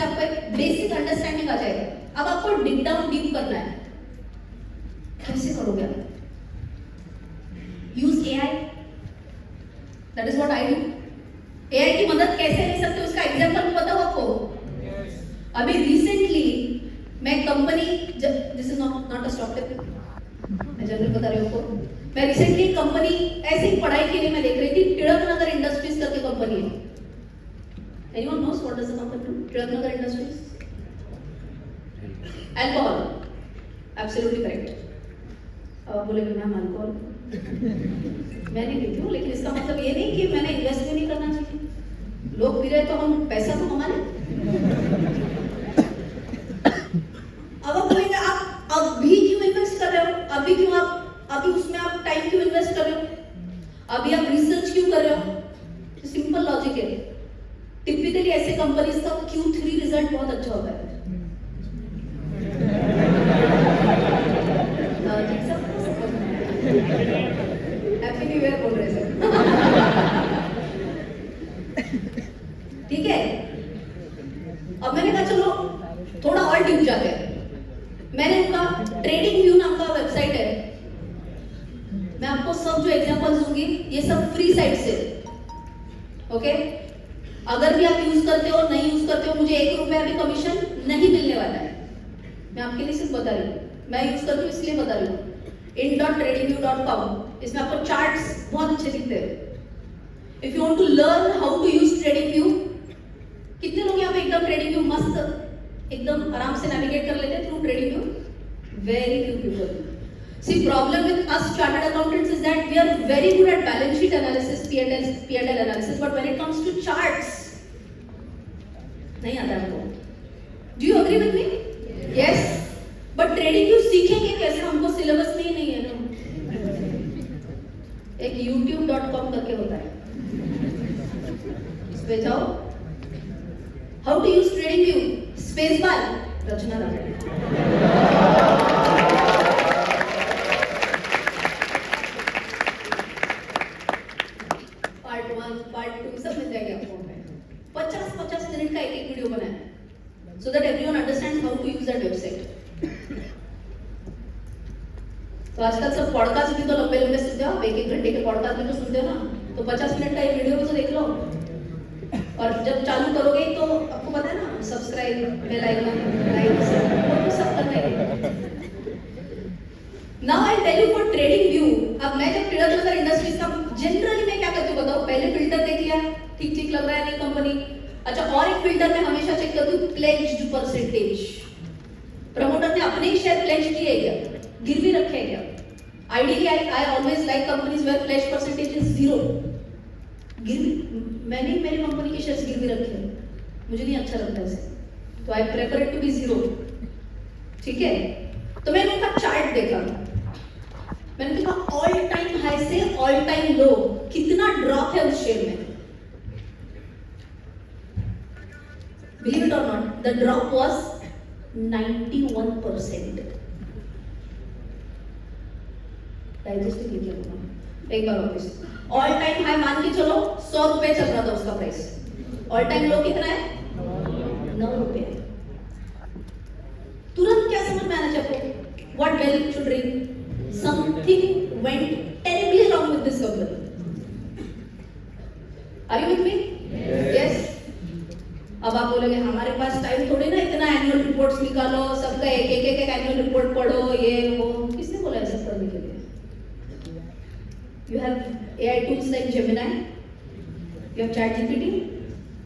आपको एक basic understanding आ जाएगा। अब आपको डिग डाउन डीप करना है, कैसे करोगे आप? Use AI, that is what I do. AI की मदद कैसे ले सकते हो उसका एग्जांपल बताओ आपको। अभी रिसेंटली मैं company, this is not a stock tip, मैं जनरल बता रही हूँ आपको। मैं रिसेंटली कंपनी ऐसे ही पढ़ाई के लिए मैं देख रही थी, तिलक नगर इंडस्ट्रीज करके कंपनी है। Anyone knows what does the company do? Tilak Nagar industries, alcohol, absolutely correct. अब बोलेंगे मैम अल्कोहल मैं नहीं पीती हूँ, लेकिन इसका मतलब ये नहीं कि मैंने इन्वेस्ट भी नहीं करना चाहिए। लोग पी रहे तो हम पैसा तो कमा लें। अब आप बोलेंगे आप अभी क्यों इन्वेस्ट कर रहे हो, अभी क्यों आप अभी उसमें आप टाइम क्यों इन्वेस्ट कर रहे हो, अभी आप रिसर्च क्यों कर रहे हो? सिंपल लॉजिक है, टिपिकली ऐसे कंपनीज का Q3 रिजल्ट बहुत अच्छा होता है। हैप्पी न्यू ईयर बोल रहे सर। ठीक है, अब मैंने कहा चलो थोड़ा और डीप जाते हैं। मैंने उनका ट्रेडिंग व्यू नाम का वेबसाइट है, मैं आपको सब जो एग्जांपल्स दूंगी ये सब फ्री साइट से, ओके? अगर भी आप यूज करते हो नहीं यूज करते हो, मुझे 1 रुपया भी कमीशन नहीं मिलने वाला है। मैं आपके लिए सिर्फ बता रही हूँ, मैं यूज करती हूँ इसलिए बता रही हूँ। in.tradingview.com, इसमें आपको चार्ट्स बहुत अच्छे दिखते हैं। If you want to learn how to use trading view, कितने लोग यहाँ पे एकदम ट्रेडिंग व्यू मस्त एकदम आराम से नेविगेट कर लेते हैं through trading view? Very few people. See, problem with us chartered accountants is that we are very good at balance sheet analysis, P&L analysis, but when it comes to charts, नहीं आता हमको। Do you agree with me? Yes. But trading view सीखेंगे कैसे? हमको syllabus में ही नहीं है ना। एक youtube.com करके होता है, इस पे जाओ, how to use trading view, space bar, रचना रहा। पार्ट 2 सब मिल जाएगा आपको। 50 मिनट का एक वीडियो बनाया है, so that everyone understands how to use that website. तो आजकल सब पॉडकास्ट भी तो लंबे लंबे सुनते हो, 1-1 घंटे के पॉडकास्ट भी तो सुनते हो ना, तो 50 मिनट का एक वीडियो भी तो देख लो। और जब चालू करोगे तो आपको पता है ना, सब्सक्राइब, बेल आइकन, लाइक सब करना है। Now I tell you for trading view, अब मैं जब तिलक नगर इंडस्ट्रीज का जनरली मैं क्या करती हूँ बताओ, पहले फिल्टर देख लिया, ठीक लग रहा है नहीं कंपनी, अच्छा और एक फिल्टर मैं हमेशा चेक करती हूँ प्लेज्ड परसेंटेज, प्रमोटर ने अपने ही शेयर प्लेज किए हैं क्या, गिरवी रखे हैं क्या? Ideally I always like companies where pledge percentage is 0। गिरवी मैंने मेरी कंपनी के शेयर्स गिरवी रखे हैं, मुझे नहीं अच्छा लगता ऐसे, तो I prefer it to be 0। ठीक है, तो मैंने उनका चार्ट देखा, मैंने देखा ऑल टाइम हाई से ऑल टाइम लो कितना ड्रॉप है उस शेयर में। Believe it or not, the drop was 91%. Digest लिखिए एक बार वापस। ऑल टाइम हाई मान के चलो 100 रुपए चल रहा था उसका प्राइस, ऑल टाइम लो कितना है? 9 रुपए। तुरंत क्या समझ में आना चाहिए? What bell should ring? Something went terribly wrong with this company. Are you with me? Yes. अब आप बोलोगे हमारे पास टाइम थोड़ी ना इतना एनुअल रिपोर्ट्स निकालो, सबका एक एनुअल रिपोर्ट पढ़ो, ये वो, किसने बोला ऐसा करने के लिए? You have AI tools like Gemini, you have ChatGPT,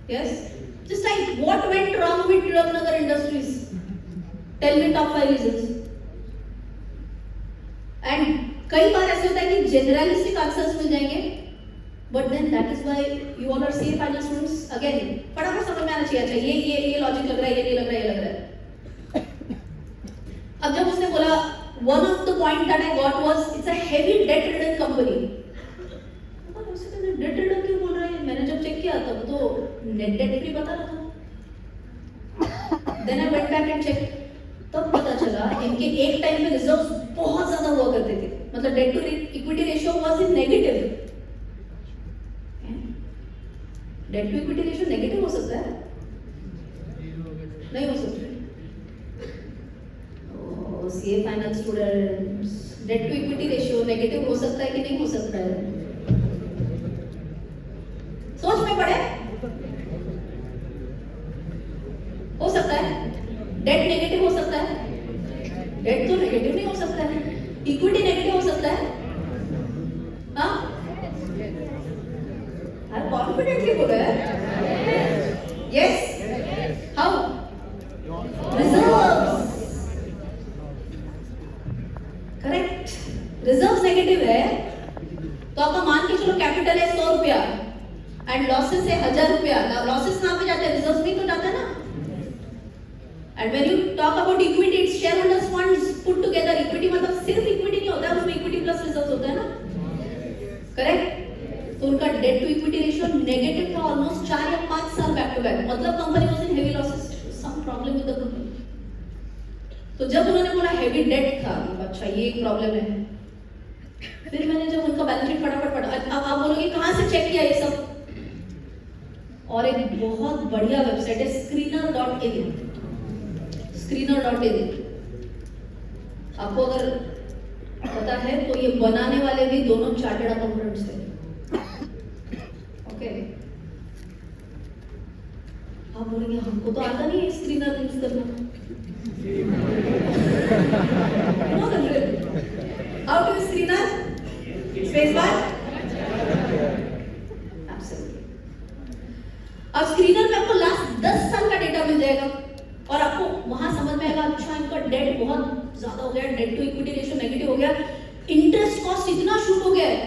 yes? Just like what went wrong with Tilak Nagar Industries? Tell me top 5 reasons. And कई बार ऐसे होता है कि जनरलिस्टिक आंसर्स मिल जाएंगे, but then that is why you all are C final students. Again फटाफट समझ में आना चाहिए, अच्छा ये लॉजिक लग रहा है, ये नहीं लग रहा है, ये लग रहा है। अब जब उसने बोला one of the point that I got was it's a heavy debt ridden company, debt ridden क्यों बोल रहा है? मैंने जब चेक किया तब तो नेट डेट फ्री बता रहा था। Then I went back and check, तब पता चला इनके एक टाइम में रिजर्व्स बहुत ज्यादा हुआ करते थे, मतलब debt to equity ratio was in negative. Debt to equity ratio negative हो सकता है? Debt to equity ratio negative हो सकता है कि नहीं हो सकता है? सोच में पड़े, हो सकता है डेट नेगेटिव हो सकता है? डेट तो नेगेटिव नहीं हो सकता है, इक्विटी नेगेटिव हो सकता है? हाँ, आप कॉन्फिडेंटली बोल रहे हैं। Yes, how? Reserves, correct. Reserves negative है तो आपका मान के चलो कैपिटल है 100 रुपया एंड लॉसेस है 1000 रुपया। लॉसेस कहां पे जाते हैं? रिजर्व्स में तो जाते हैं ना। And when you talk about equity, its share holders funds put together. Equity मतलब सिर्फ इक्विटी नहीं होता है, उसमें इक्विटी प्लस रिजर्व्स होता है ना, करेक्ट। तो उनका debt to equity ratio negative था ऑलमोस्ट 4 या 5 साल बैक टू बैक। मतलब company was in heavy losses, some problem with the company. तो जब उन्होंने बोला हेवी डेट था, अच्छा ये एक प्रॉब्लम है, फिर मैंने जब उनका बैलेंस शीट फटाफट पढ़ा। अब आप बोलोगे कहां से चेक किया ये सब? और एक बहुत बढ़िया वेबसाइट है screener.in। screener.in आपको अगर पता है तो ये बनाने वाले भी दोनों चार्टर्ड अकाउंटेंट्स हैं। ओके, आप बोलेंगे हमको तो आता नहीं है स्क्रीनर यूज करना। How to screener? Space bar? Absolutely. अब स्क्रीनर में आपको लास्ट 10 साल का डेटा मिल जाएगा और आपको वहां समझ में आएगा अच्छा इनका डेट बहुत ज्यादा हो गया, debt to equity ratio negative हो गया, इंटरेस्ट कॉस्ट इतना शूट हो गया है।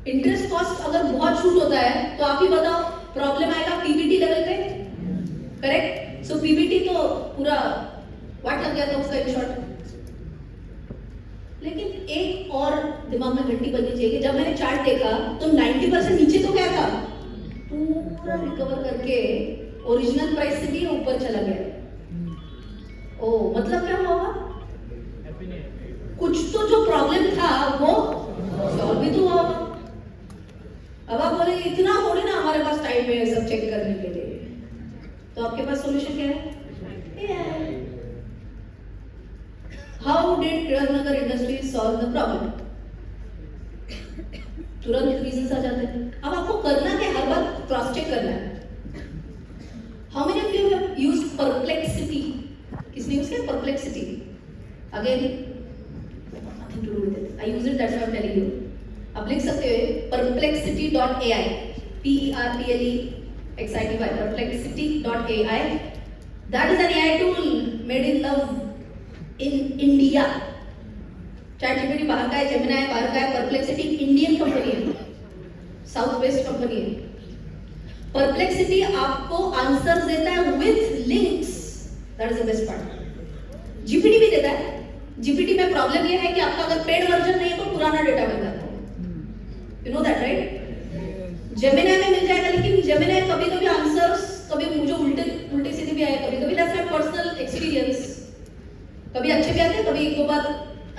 इंटरेस्ट कॉस्ट अगर बहुत शूट होता है तो आप ही बताओ प्रॉब्लम आएगा पीबीटी लेवल पे, करेक्ट। सो पीबीटी तो पूरा वाट लग गया था उसका इन शॉर्ट। लेकिन एक और दिमाग में घंटी बजनी चाहिए। जब मैंने चार्ट देखा तो 90% नीचे तो क्या था, पूरा रिकवर करके ओरिजिनल प्राइस से भी ऊपर चला गया। ओ मतलब क्या हुआ? कुछ तो जो प्रॉब्लम था वो सॉल्व भी तो हुआ। अब आप बोले इतना थोड़ी ना हमारे पास टाइम है सब चेक करने के लिए, तो आपके पास सॉल्यूशन क्या है? How did Ratnakar industries solve the problem? तुरंत रीजंस आ जाते हैं। अब आपको करना क्या, हर बार क्रॉस चेक करना है। How many of you have used perplexity? किसने यूज किया perplexity? Again nothing to do with it, I use it, that's why I am telling you. आप लिख सकते हो perplexity.ai, PERPLEXITY, perplexity.ai। that is an AI tool made in love in India। ChatGPT बाहर का है, Gemini बाहर का है, परप्लेक्सिटी इंडियन कंपनी है, साउथ वेस्ट कंपनी है। परप्लेक्सिटी आपको आंसर देता है with links, that is the best part. GPT भी देता है। जीपीटी में प्रॉब्लम ये है कि आपका अगर पेड वर्जन नहीं है तो पुराना डेटा मिल जाता है, you know that right. Gemini में मिल जाएगा, लेकिन जेमिनी कभी-कभी आंसर्स कभी मुझे उल्टे सीधे भी आए, कभी-कभी दैट्स माय पर्सनल एक्सपीरियंस, कभी अच्छे भी आते, कभी एक दो बार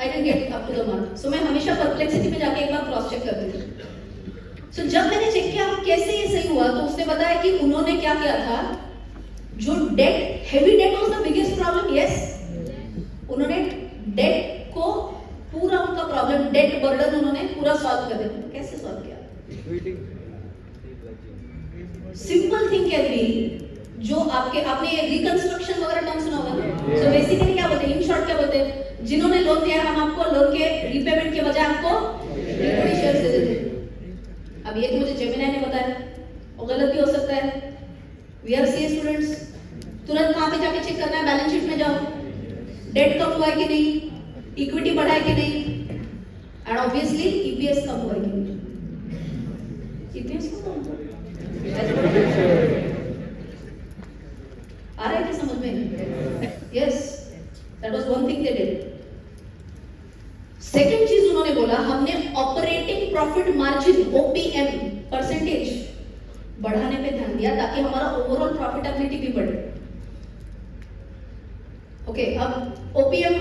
I didn't get up to the mark. So मैं हमेशा परप्लेक्सिटी में जाके एक बार क्रॉस चेक करती हूँ। सो जब मैंने चेक किया कैसे ये सही हुआ, तो उसने बताया कि उन्होंने क्या किया था, जो debt, heavy debt was the biggest problem. Yes, उन्होंने डेट को पूरा उनका प्रॉब्लम, डेट बर्डन उन्होंने पूरा सॉल्व कर दिया। कैसे सॉल्व किया? सिंपल थिंग कैन बी, जो आपने ये रिकंस्ट्रक्शन वगैरह टर्म सुना होगा। सो बेसिकली क्या बोलते हैं, इन शॉर्ट क्या बोलते हैं, जिन्होंने लोन दिया हम आपको लोन के रीपेमेंट के बजाय आपको इक्विटी शेयर्स दे देते हैं। अब ये तो मुझे जेमिनी ने बताया और गलत भी हो सकता है। वी आर सीए स्टूडेंट्स, तुरंत कहां पे जाके चेक करना है, बैलेंस शीट में जाओ, डेट कम हुआ है कि नहीं, इक्विटी बढ़ा है कि नहीं, एंड ऑब्वियसली ईपीएस कम हुआ है कि नहीं। ईपीएस को कम आ रहा है क्या समझ में? Yes, that was one thing they did. Second चीज उन्होंने बोला, हमने operating profit margin OPM percentage बढ़ाने पे ध्यान दिया ताकि हमारा ओवरऑल प्रॉफिटेबिलिटी भी बढ़े। ओके, अब ओपीएम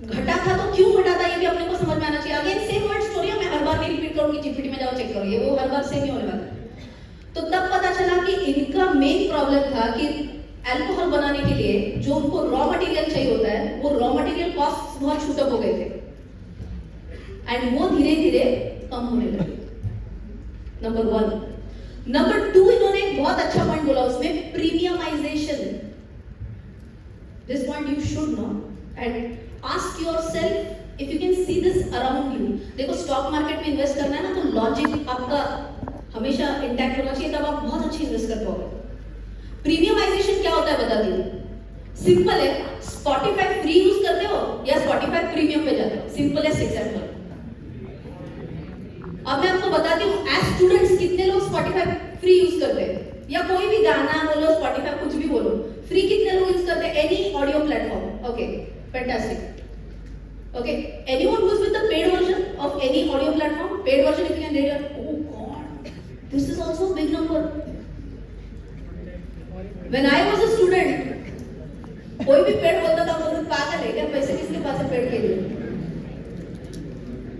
घटा था तो क्यों घटा था ये भी अपने को समझ में आना चाहिए। अगेन सेम वर्ड स्टोरी, मैं हर बार नहीं रिपीट करूंगी, जीपीटी में जाओ चेक करो, ये वो हर बार सेम ही होने वाला है। तो तब पता चला कि इनका मेन प्रॉब्लम था कि अल्कोहल बनाने के लिए जो उनको रॉ मटेरियल चाहिए होता है, वो रॉ मटेरियल कॉस्ट बहुत शूटअप हो गए थे एंड वो धीरे धीरे कम होने लगे। नंबर 1। नंबर 2, इन्होंने एक बहुत अच्छा पॉइंट बोला उसमें, premiumization. This point you should know and ask yourself if you can see this around you. देखो, स्टॉक मार्केट में इन्वेस्ट करना है ना, तो लॉजिक आपका हमेशा इंटैक्ट होना चाहिए, तब आप बहुत अच्छी इन्वेस्ट कर पाओगे। प्रीमियमाइजेशन क्या होता है बता दीजिए। सिंपल है, स्पॉटिफाई फ्री यूज करते हो या स्पॉटिफाई प्रीमियम पे जाते हो, सिंपलेस्ट एग्जांपल। अब मैं आपको बताती हूँ, एज स्टूडेंट्स कितने लोग स्पॉटिफाई फ्री यूज करते हैं, या कोई भी गाना बोलो, स्पॉटिफाई कुछ भी बोलो, फ्री कितने लोग यूज करते हैं? Any audio platform. Okay, fantastic. Okay, anyone who is with the paid version of any audio platform, paid version if you can read, oh God, this is also big number. When I was a student, कोई भी paid बोलता था, बोलता पागल है क्या, पैसे किसके पास है पेड के लिए?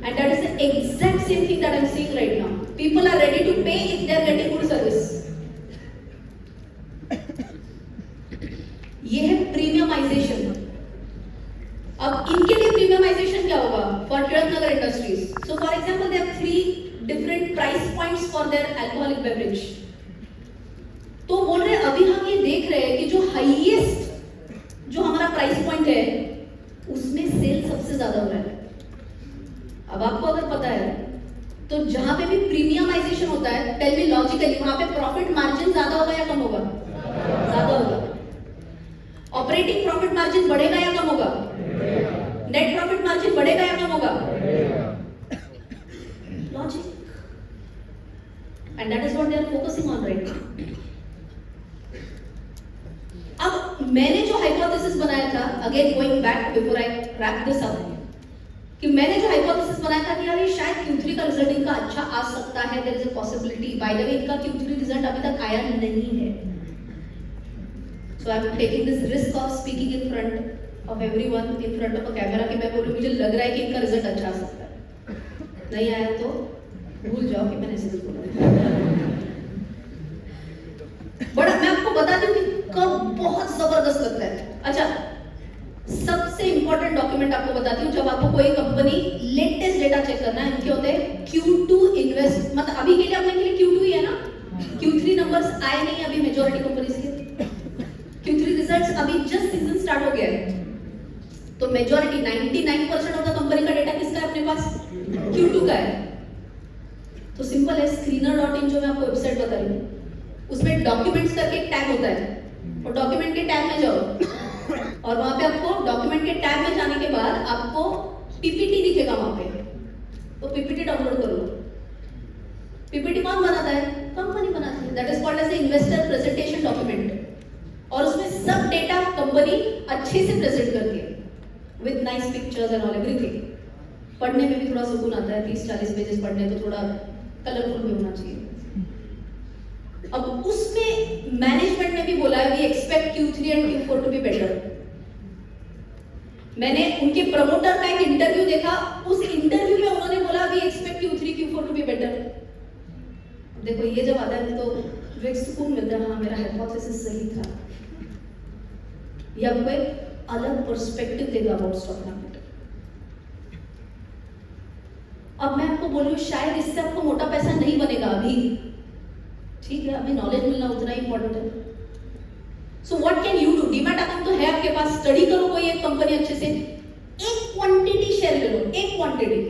And that is the exact same thing that I'm seeing right now. People are ready to pay if they are getting good service. ये है प्रीमियमाइजेशन। अब इनके लिए प्रीमियमाइजेशन क्या होगा? For Tirunagar Industries. So for example, they have 3 different price points for their alcoholic beverage. तो बोल रहे अभी हम ये देख रहे हैं कि जो हाईएस्ट जो हमारा प्राइस पॉइंट है, उसमें सेल सबसे ज्यादा हो रहा है। अब आपको अगर पता है तो जहां पे भी प्रीमियमाइजेशन होता है, टेल मी लॉजिकली, वहां पे प्रॉफिट मार्जिन ज्यादा होगा या कम होगा? ज्यादा होगा। ऑपरेटिंग प्रॉफिट मार्जिन बढ़ेगा या कम होगा? नेट प्रॉफिट मार्जिन बढ़ेगा या कम होगा? Logic, and that is what they are focusing on right now. अब मैंने जो हाइपोथेसिस बनाया था, again going back before I wrap this up, कि मैंने जो हाइपोथेसिस बनाया था कि यार ये शायद Q3 का रिजल्ट इनका अच्छा आ सकता है, there is a possibility. By the way, इनका Q3 रिजल्ट अभी तक आया नहीं है, so I am taking this risk of speaking in front of everyone, in front of a camera, कि मैं बोलूं मुझे लग रहा है कि इनका रिजल्ट अच्छा आ सकता है। नहीं आया तो भूल जाओ कि मैंने ऐसे कुछ बोला। बट मैं आपको बताती हूँ कि कब बहुत जबरदस्त लगता है। अच्छा, सबसे इंपॉर्टेंट डॉक्यूमेंट आपको बताती हूँ, जब आपको कोई कंपनी लेटेस्ट डेटा चेक करना है, इनके होते हैं Q2 इन्वेस्ट, मतलब अभी के लिए अपने के लिए Q2 ही है ना, Q3 नंबर्स आए नहीं अभी मेजॉरिटी कंपनीज के। Q3 रिजल्ट्स अभी जस्ट सीजन स्टार्ट हो गया है, तो मेजॉरिटी 99% ऑफ द कंपनी का डेटा किसका है अपने पास? Q2 का है। तो सिंपल है, screener.in जो मैं आपको वेबसाइट बता रही हूँ, उसमें डॉक्यूमेंट्स करके एक टैब होता है, और डॉक्यूमेंट के टैब में जाओ, और वहां पे आपको डॉक्यूमेंट के टैब में जाने के बाद आपको पीपीटी दिखेगा वहां पे, तो पीपीटी डाउनलोड करो। पीपीटी कौन बनाता है? कंपनी बनाती है। That is called as the investor presentation document, और उसमें सब डेटा कंपनी अच्छे से प्रेजेंट करती है with nice pictures and all everything. पढ़ने में भी थोड़ा सुकून आता है, 30-40 पेजेस पढ़ने तो थोड़ा कलरफुल भी होना चाहिए। अब उसमें मैनेजमेंट ने भी बोला है, we expect Q3 and Q4 to be better. मैंने उनके प्रमोटर का एक इंटरव्यू देखा, उस इंटरव्यू में उन्होंने बोला we expect Q3 Q4 to be better. देखो, ये जब आता है तो जो एक सुकून मिलता है, हाँ मेरा हाइपोथेसिस सही था, ये आपको एक अलग पर्सपेक्टिव देगा अबाउट स्टॉक मार्केट। अब मैं आपको बोलूं, शायद इससे आपको मोटा पैसा नहीं बनेगा अभी, ठीक है, अभी नॉलेज मिलना उतना ही इंपॉर्टेंट है। So what can you do? Demat account तो है आपके पास, स्टडी करो कोई एक कंपनी अच्छे से, एक क्वांटिटी शेयर ले लो, एक quantity.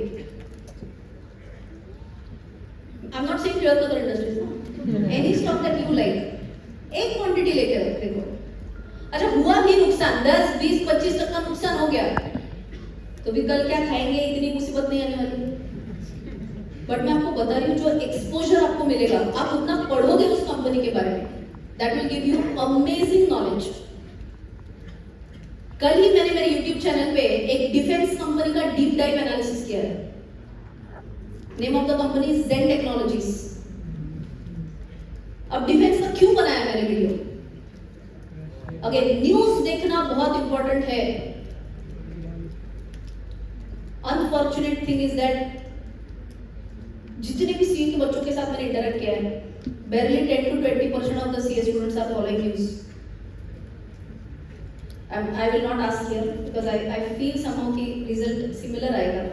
I am not saying Tirunagar Industries ना, any stock that you like, एक क्वांटिटी लेके देखो। अच्छा, हुआ भी नुकसान, 10, 20, 25% नुकसान हो गया, तो भी कल क्या खाएंगे, इतनी मुसीबत नहीं आने वाली। बट मैं आपको बता रही हूँ, जो एक्सपोजर आपको मिलेगा, आप उतना पढ़ोगे उस कंपनी के बारे में, that will give you amazing knowledge. कल ही मैंने मेरे YouTube चैनल पे एक डिफेंस कंपनी का डीप डाइव एनालिसिस किया है। Name of the company is Zen Technologies। अब डिफेंस का क्यों बनाया मैंने वीडियो? अगेन, न्यूज देखना बहुत इंपॉर्टेंट है। अनफॉर्चुनेट थिंग इज दैट जितने भी सीए के बच्चों के साथ मैंने इंटरेक्ट किया है, barely 10 to 20% of the CA students are following news. I will not ask here because I feel somehow कि result similar आएगा.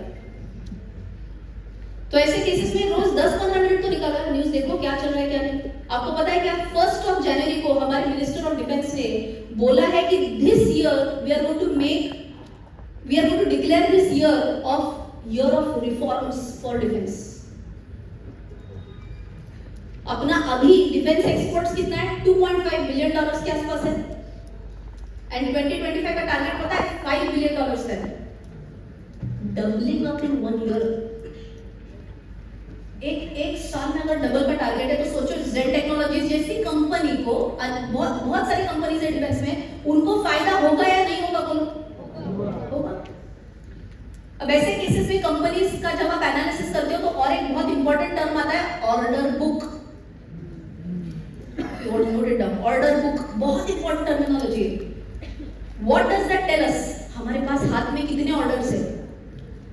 तो ऐसे केसेस में रोज 10-15 मिनट तो निकाला है, न्यूज देखो क्या चल रहा है क्या नहीं. आपको पता है क्या 1 जनवरी को हमारे मिनिस्टर ऑफ डिफेंस ने बोला है कि this year we are going to declare this year of reforms for defence. अपना अभी डिफेंस एक्सपोर्ट्स कितना है? $2.5 बिलियन के आसपास है एंड 2025 का टारगेट पता है $5 बिलियन का है. Doubling up in 1 year. एक साल में अगर डबल का टारगेट है तो सोचो जेड टेक्नोलॉजीज जैसी कंपनी को, बहुत सारी कंपनीज है डिफेंस में, उनको फायदा होगा या नहीं होगा? बोलो होगा. अब ऐसे केसेस में कंपनीज का जब आप एनालिसिस करते हो तो और एक बहुत इंपॉर्टेंट टर्म आता है ऑर्डर बुक. ऑर्डर बुक बहुत इंपॉर्टेंट टर्मिनोलॉजी है. What does that tell us? हमारे पास हाथ में कितने ऑर्डर्स है?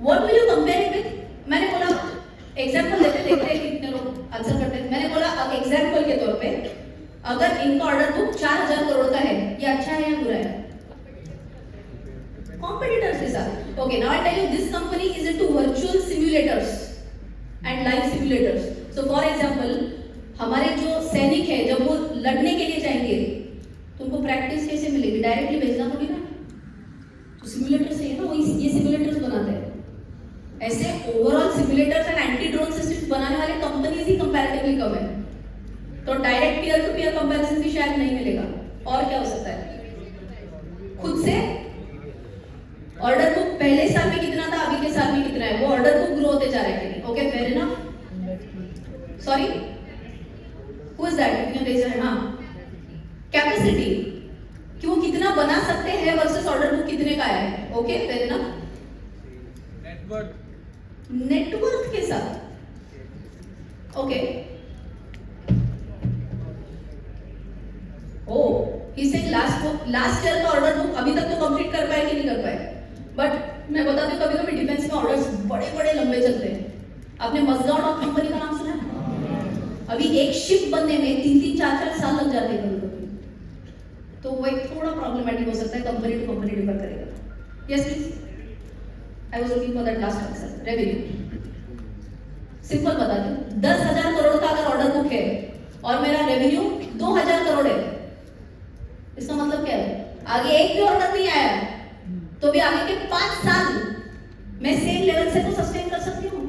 What will you compare it with? मैंने बोला एग्जाम्पल देखते हैं कितने लोग आंसर करते हैं. मैंने बोला एग्जाम्पल के तौर पे अगर इनका ऑर्डर बुक 4,000 करोड़ का है, ये अच्छा है या बुरा है? कॉम्पिटिटर्स के साथ. Okay, now I tell you this company is into virtual simulators and live simulators. So for example हमारे जो सैनिक है जब वो लड़ने के लिए जाएंगे तो उनको प्रैक्टिस कैसे मिलेगी? डायरेक्टली भेजना थोड़ी ना, तो सिमुलेटर से ना वो ये सिमुलेटर्स बनाते हैं. ऐसे overall simulators and anti drone systems बनाने वाले कंपनीज ही कंपैरेटिवली कम है, तो direct peer to peer comparison भी शायद नहीं मिलेगा. और क्या हो सकता है? खुद से ऑर्डर बुक पहले साल में कितना था, अभी के साल में कितना है, वो ऑर्डर बुक ग्रो होते जा रहा है. Okay, fair enough. Sorry, who is that? You can raise your hand. हां, कैपेसिटी कि वो कितना बना सकते हैं वर्सेस ऑर्डर बुक कितने का है. Okay, fair enough. नेटवर्क के साथ. Okay, he saying last year का ऑर्डर बुक अभी तक तो कंप्लीट कर पाए कि नहीं कर पाए. बट मैं बताती हूँ कभी-कभी डिफेंस में ऑर्डर्स बड़े लंबे चलते हैं. आपने मजगांव डॉक कंपनी का नाम सुना है? अभी एक शिप बनने में 3-3, 4-4 साल लग जाते हैं कभी-कभी. तो वो एक थोड़ा प्रॉब्लमेटिक हो सकता है, कंपनी टू कंपनी डिफर करेगा. Yes please. I was looking for that last answer. Revenue. Simple बताती हूँ, 10,000 करोड़ का अगर ऑर्डर बुक है और मेरा रेवेन्यू 2,000 करोड़ है, इसका मतलब क्या है? आगे एक भी ऑर्डर नहीं आया तो भी आगे के 5 साल मैं सेम लेवल से तो सस्टेन कर सकती हूँ.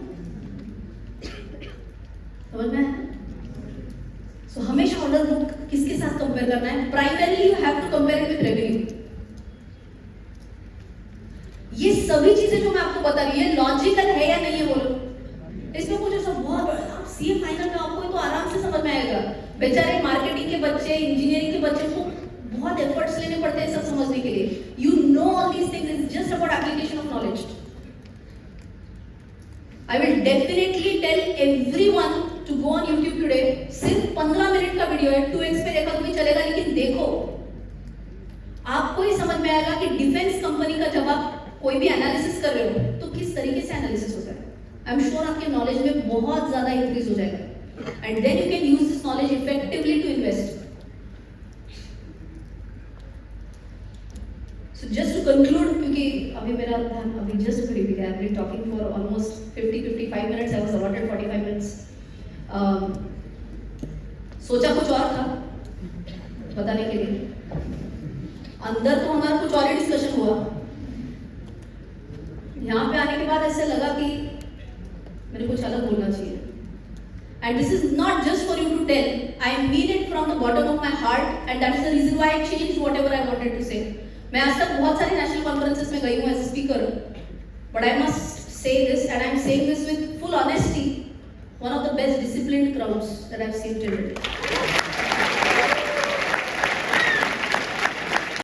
समझ में आया? सो हमेशा ऑर्डर बुक किसके साथ कंपेयर करना है? Primarily you have to compare it with revenue. ये सभी चीजें जो मैं आपको बता रही हूँ ये लॉजिकल है या नहीं है? बोलो. इसमें कुछ ऐसा बहुत बड़ा आप सीए फाइनल में आपको तो आराम से समझ में आएगा. बेचारे मार्केटिंग के बच्चे, इंजीनियरिंग के बच्चे को बहुत एफर्ट्स लेने पड़ते हैं सब समझने के लिए. You know all these things, it's just about application of knowledge. I will definitely tell everyone to go on YouTube today. सिर्फ 15 मिनट का वीडियो है, 2x पे देखा तो भी चलेगा, लेकिन देखो आपको ही समझ में आएगा कि डिफेंस कंपनी का जब आप कोई भी एनालिसिस कर रहे हो तो किस तरीके से एनालिसिस होता है. आई एम श्योर आपके नॉलेज में बहुत ज्यादा इंक्रीज हो जाएगा and then you can use this knowledge effectively to invest. So just to conclude, क्योंकि अभी मेरा ध्यान अभी जस्ट फ्री भी है. I have been talking for almost 50-55 minutes. I was allotted 45 minutes. सोचा कुछ और था बताने के लिए, अंदर तो हमारा कुछ और ही डिस्कशन हुआ. यहाँ पे आने के बाद ऐसे लगा कि मैंने कुछ अलग बोलना चाहिए. And this is not just for you to tell, I mean it from the bottom of my heart and that is the reason why I changed whatever I wanted to say. मैं आज तक बहुत सारी national conferences में गई हूँ as a speaker, but I must say this and I am saying this with full honesty, one of the best disciplined crowds that I've seen till today.